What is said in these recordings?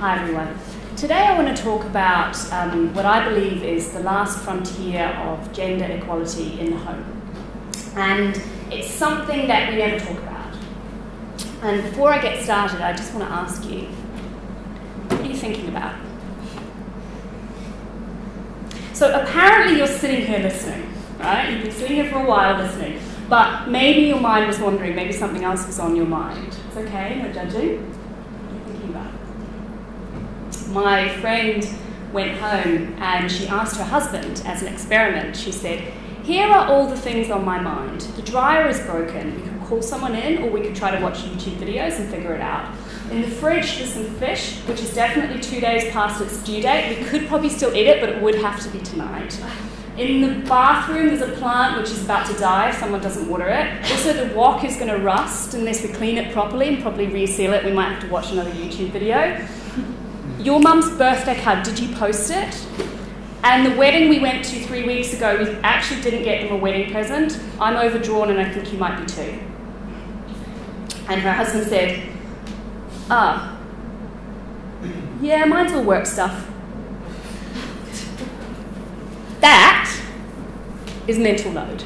Hi everyone. Today I want to talk about what I believe is the last frontier of gender equality in the home. And it's something that we never talk about. And before I get started, I just want to ask you, what are you thinking about? So apparently you're sitting here listening, right? You've been sitting here for a while listening, but maybe your mind was wandering, maybe something else was on your mind. It's okay, no judging. What are you thinking about? My friend went home and she asked her husband, as an experiment, she said, "Here are all the things on my mind. The dryer is broken. We could call someone in, or we could try to watch YouTube videos and figure it out. In the fridge, there's some fish, which is definitely 2 days past its due date. We could probably still eat it, but it would have to be tonight. In the bathroom, there's a plant which is about to die if someone doesn't water it. Also, the wok is going to rust unless we clean it properly and probably reseal it. We might have to watch another YouTube video. Your mum's birthday card, did you post it? And the wedding we went to 3 weeks ago, we actually didn't get them a wedding present. I'm overdrawn and I think you might be too." And her husband said, "Yeah, mine's all work stuff." That is mental load.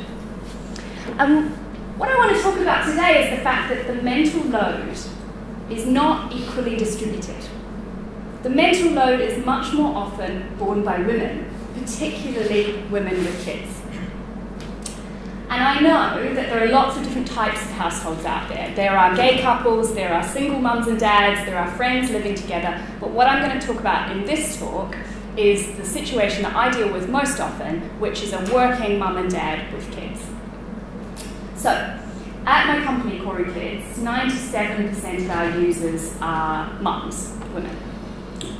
What I want to talk about today is the fact that the mental load is not equally distributed. The mental load is much more often borne by women, particularly women with kids. And I know that there are lots of different types of households out there. There are gay couples, there are single mums and dads, there are friends living together. But what I'm going to talk about in this talk is the situation that I deal with most often, which is a working mum and dad with kids. So, at my company, Koru Kids, 97% of our users are mums, women.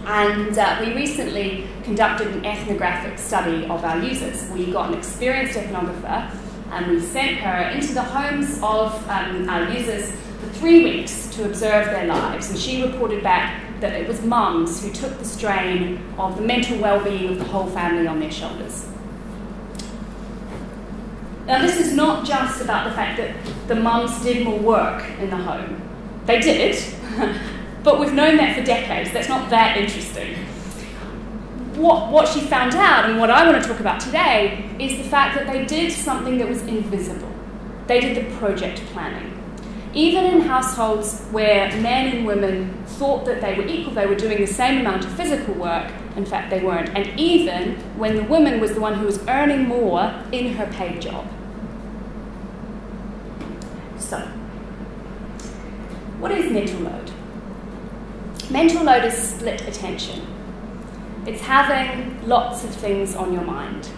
And we recently conducted an ethnographic study of our users. We got an experienced ethnographer and we sent her into the homes of our users for 3 weeks to observe their lives. And she reported back that it was mums who took the strain of the mental well-being of the whole family on their shoulders. Now, this is not just about the fact that the mums did more work in the home. They did. But we've known that for decades. That's not that interesting. What she found out, and what I want to talk about today, is the fact that they did something that was invisible. They did the project planning. Even in households where men and women thought that they were equal, they were doing the same amount of physical work, in fact they weren't. And even when the woman was the one who was earning more in her paid job. So, what is mental load? Mental load is split attention. It's having lots of things on your mind.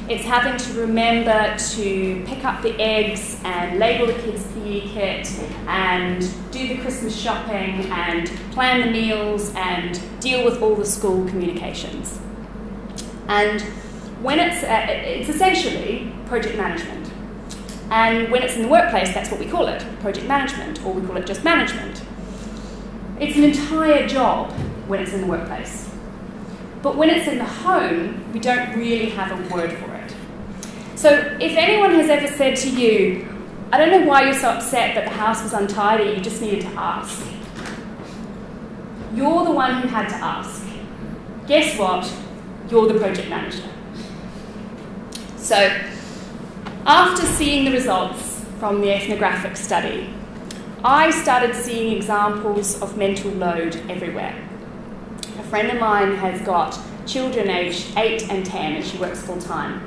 It's having to remember to pick up the eggs and label the kids' PE kit and do the Christmas shopping and plan the meals and deal with all the school communications. And when it's essentially project management. And when it's in the workplace, that's what we call it, project management, or we call it just management. It's an entire job when it's in the workplace. But when it's in the home, we don't really have a word for it. So if anyone has ever said to you, "I don't know why you're so upset that the house was untidy, you just needed to ask," you're the one who had to ask. Guess what? You're the project manager. So after seeing the results from the ethnographic study, I started seeing examples of mental load everywhere. A friend of mine has got children aged 8 and 10 and she works full time.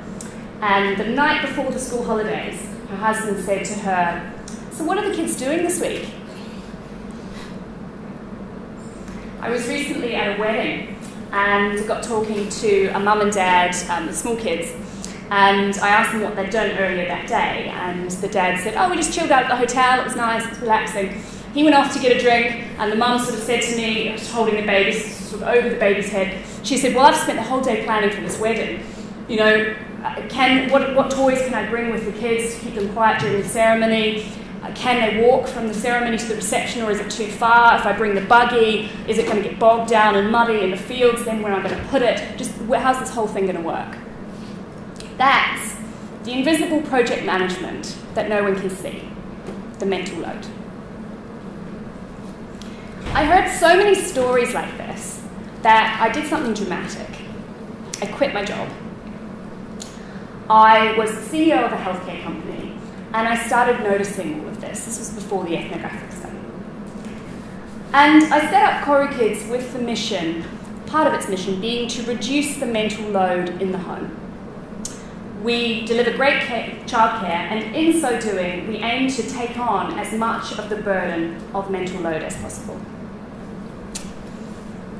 And the night before the school holidays, her husband said to her, "So what are the kids doing this week?" I was recently at a wedding and got talking to a mum and dad, the small kids, and I asked them what they'd done earlier that day, and the dad said, "Oh, we just chilled out at the hotel, it was nice, it was relaxing." He went off to get a drink, and the mum sort of said to me, just holding the baby, sort of over the baby's head, she said, "Well, I've spent the whole day planning for this wedding. You know, what toys can I bring with the kids to keep them quiet during the ceremony? Can they walk from the ceremony to the reception, or is it too far? If I bring the buggy, is it going to get bogged down and muddy in the fields? Then where am I going to put it? Just how's this whole thing going to work?" That's the invisible project management that no one can see, the mental load. I heard so many stories like this that I did something dramatic. I quit my job. I was the CEO of a healthcare company, and I started noticing all of this. This was before the ethnographic study. And I set up Koru Kids with the mission, part of its mission being to reduce the mental load in the home. We deliver great childcare, and in so doing, we aim to take on as much of the burden of mental load as possible.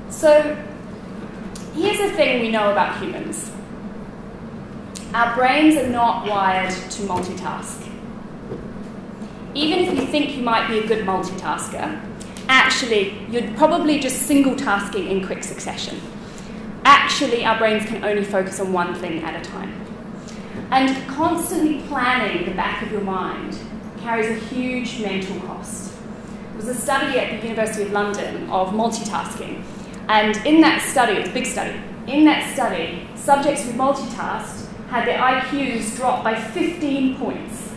So, here's the thing we know about humans. Our brains are not wired to multitask. Even if you think you might be a good multitasker, actually, you're probably just single-tasking in quick succession. Actually, our brains can only focus on one thing at a time. And constantly planning the back of your mind carries a huge mental cost. There was a study at the University of London of multitasking, and in that study, it's a big study, in that study, subjects who multitasked had their IQs drop by 15 points,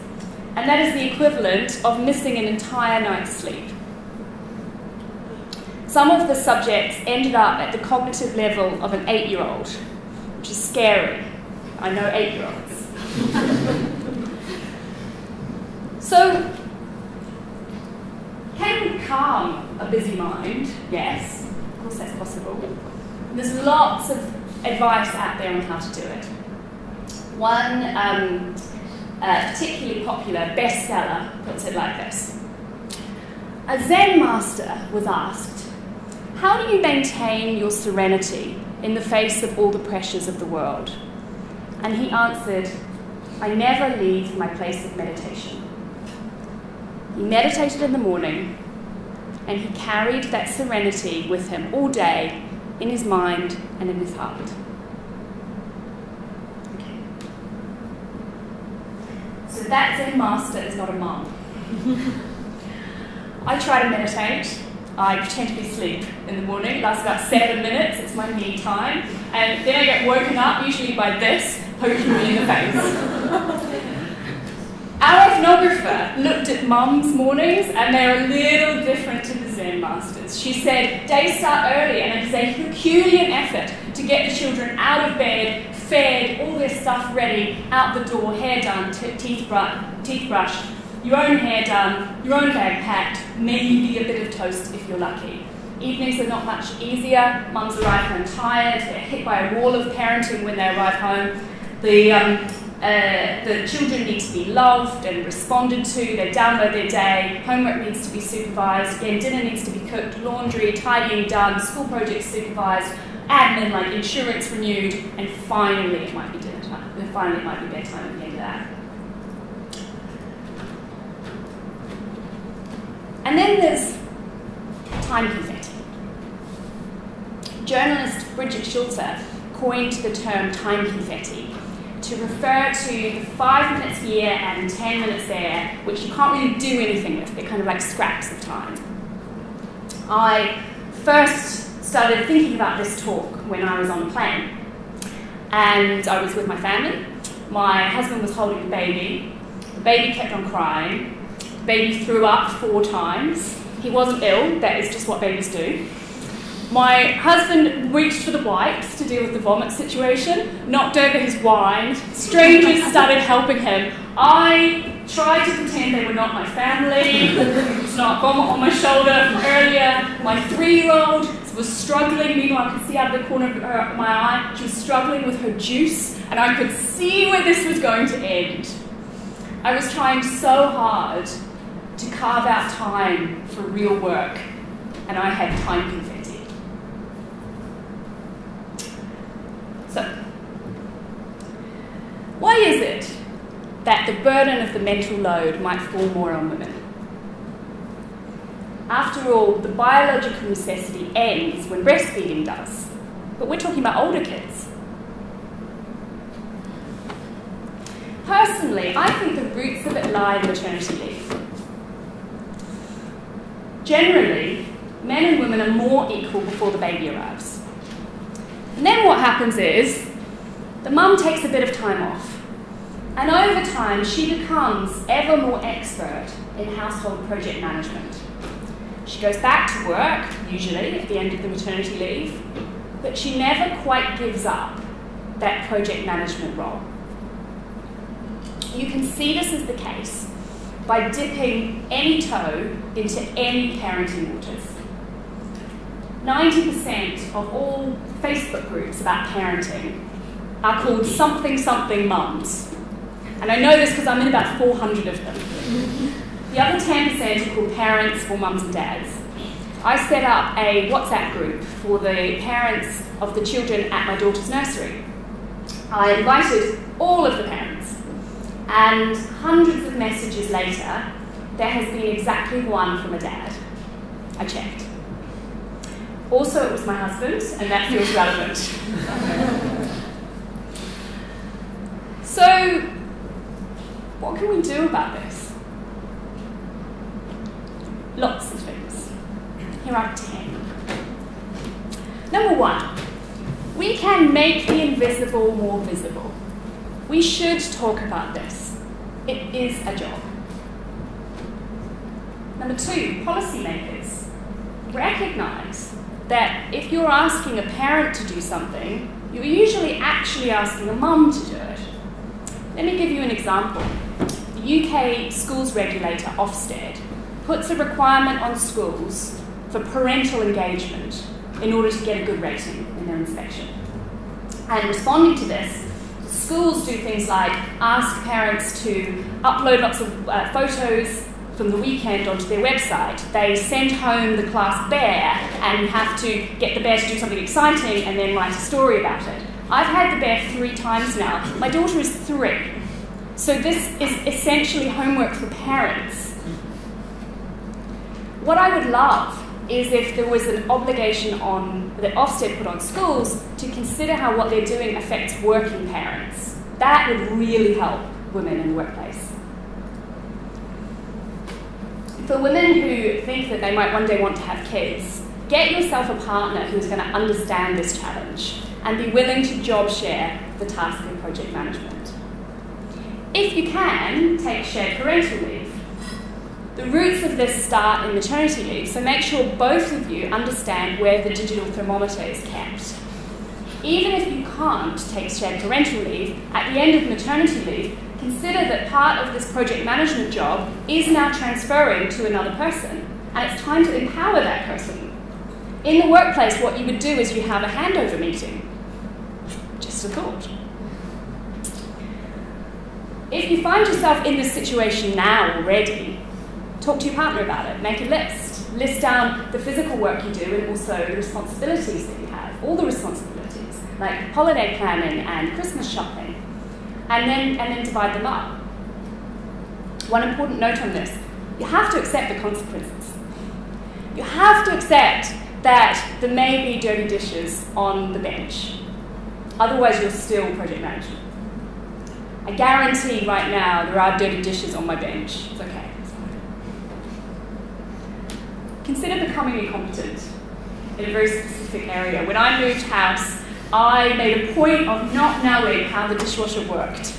and that is the equivalent of missing an entire night's sleep. Some of the subjects ended up at the cognitive level of an 8-year-old, which is scary. I know 8-year-olds. So, can we calm a busy mind? Yes, of course that's possible. And there's lots of advice out there on how to do it. One particularly popular bestseller puts it like this. A Zen master was asked, how do you maintain your serenity in the face of all the pressures of the world? And he answered, I never leave my place of meditation. He meditated in the morning, and he carried that serenity with him all day in his mind and in his heart. Okay. So that Zen master is not a mom. I try to meditate. I pretend to be asleep in the morning. It lasts about 7 minutes. It's my me time. And then I get woken up, usually by this, poking me in the face. Our ethnographer looked at mum's mornings, and they're a little different to the Zen masters. She said, days start early, and it is a Herculean effort to get the children out of bed, fed, all their stuff ready, out the door, hair done, teeth brushed, your own hair done, your own bag packed, maybe a bit of toast if you're lucky. Evenings are not much easier. Mums arrive home tired, they're hit by a wall of parenting when they arrive home. The children need to be loved and responded to, they download their day, homework needs to be supervised, again, dinner needs to be cooked, laundry, tidying done, school projects supervised, admin like insurance renewed, and finally it might be dinner time, and finally it might be bedtime at the end of that. And then there's time confetti. Journalist Bridget Schulzer coined the term time confetti to refer to the 5 minutes here and 10 minutes there, which you can't really do anything with. They're kind of like scraps of time. I first started thinking about this talk when I was on the plane. And I was with my family. My husband was holding the baby. The baby kept on crying. The baby threw up 4 times. He wasn't ill, that is just what babies do. My husband reached for the wipes to deal with the vomit situation, knocked over his wine, strangers started helping him. I tried to pretend they were not my family, there was not vomit on my shoulder from earlier. My 3-year-old was struggling, meanwhile I could see out of the corner of my eye, she was struggling with her juice, and I could see where this was going to end. I was trying so hard to carve out time for real work, and I had time confetti. So, why is it that the burden of the mental load might fall more on women? After all, the biological necessity ends when breastfeeding does, but we're talking about older kids. Personally, I think the roots of it lie in maternity leave. Generally, men and women are more equal before the baby arrives. And then what happens is, the mum takes a bit of time off, and over time she becomes ever more expert in household project management. She goes back to work, usually, at the end of the maternity leave, but she never quite gives up that project management role. You can see this as the case by dipping any toe into any parenting waters. 90% of all Facebook groups about parenting are called something something mums. And I know this because I'm in about 400 of them. The other 10% are called parents or mums and dads. I set up a WhatsApp group for the parents of the children at my daughter's nursery. I invited all of the parents, and hundreds of messages later, there has been exactly one from a dad. I checked. Also, it was my husband, and that feels relevant. So, what can we do about this? Lots of things. Here are 10. Number 1, we can make the invisible more visible. We should talk about this. It is a job. Number 2, policymakers. Recognise that if you're asking a parent to do something, you're usually actually asking a mum to do it. Let me give you an example. The UK schools regulator, Ofsted, puts a requirement on schools for parental engagement in order to get a good rating in their inspection. And responding to this, schools do things like ask parents to upload lots of photos from the weekend onto their website. They send home the class bear and have to get the bear to do something exciting and then write a story about it. I've had the bear 3 times now. My daughter is 3. So this is essentially homework for parents. What I would love is if there was an obligation that Ofsted put on schools to consider how what they're doing affects working parents. That would really help women in the workplace. For women who think that they might one day want to have kids, get yourself a partner who's going to understand this challenge and be willing to job share the task of project management. If you can, take shared parental leave. The roots of this start in maternity leave, so make sure both of you understand where the digital thermometer is kept. Even if you can't take shared parental leave, at the end of maternity leave, consider that part of this project management job is now transferring to another person, and it's time to empower that person. In the workplace, what you would do is you have a handover meeting. Just a thought. If you find yourself in this situation now already, talk to your partner about it, make a list. List down the physical work you do and also the responsibilities that you have, all the responsibilities, like holiday planning and Christmas shopping, and then divide them up. One important note on this, you have to accept the consequences. You have to accept that there may be dirty dishes on the bench. Otherwise, you're still project managing. I guarantee right now there are dirty dishes on my bench. It's okay. Consider becoming incompetent in a very specific area. When I moved house, I made a point of not knowing how the dishwasher worked.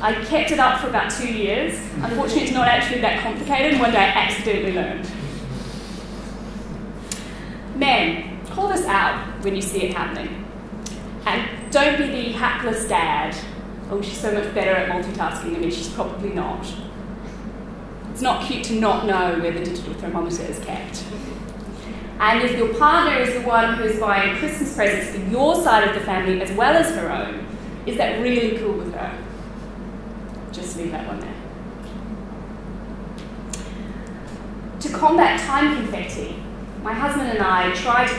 I kept it up for about 2 years. Unfortunately, it's not actually that complicated, and one day I accidentally learned. Men, call this out when you see it happening. And don't be the hapless dad. Oh, she's so much better at multitasking. I mean, she's probably not. It's not cute to not know where the digital thermometer is kept. And if your partner is the one who's buying Christmas presents for your side of the family as well as her own, is that really cool with her? Just leave that one there. To combat time confetti, my husband and I try to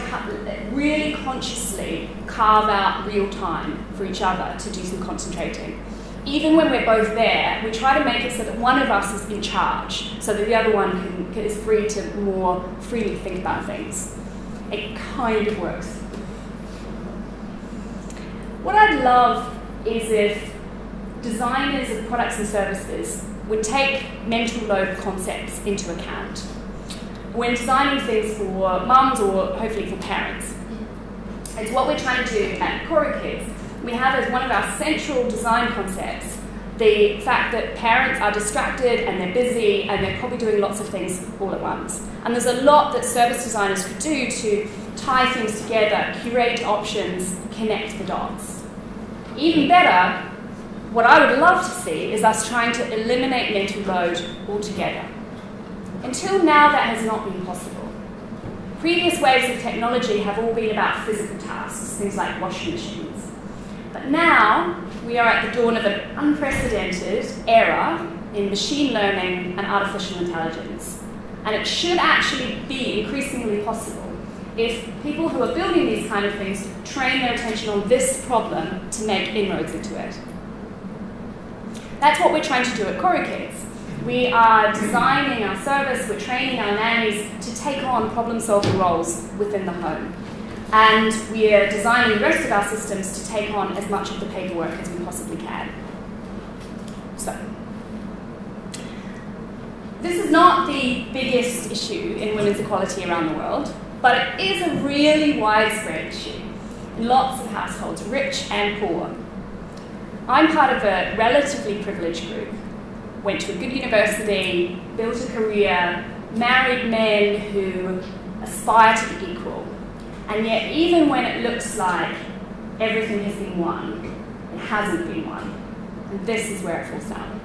really consciously carve out real time for each other to do some concentrating. Even when we're both there, we try to make it so that one of us is in charge, so that the other one is free to more freely think about things. It kind of works. What I'd love is if designers of products and services would take mental load concepts into account when designing things for mums or hopefully for parents. It's what we're trying to do at Koru Kids. We have as one of our central design concepts the fact that parents are distracted and they're busy and they're probably doing lots of things all at once. And there's a lot that service designers could do to tie things together, curate options, connect the dots. Even better, what I would love to see is us trying to eliminate mental load altogether. Until now, that has not been possible. Previous waves of technology have all been about physical tasks, things like washing machines. But now, we are at the dawn of an unprecedented era in machine learning and artificial intelligence. And it should actually be increasingly possible if people who are building these kind of things train their attention on this problem to make inroads into it. That's what we're trying to do at Koru Kids. We are designing our service, we're training our nannies to take on problem-solving roles within the home. And we are designing the rest of our systems to take on as much of the paperwork as we possibly can. So, this is not the biggest issue in women's equality around the world, but it is a really widespread issue in lots of households, rich and poor. I'm part of a relatively privileged group. Went to a good university, built a career, married men who aspire to be equal. And yet, even when it looks like everything has been won, it hasn't been won. And this is where it falls down.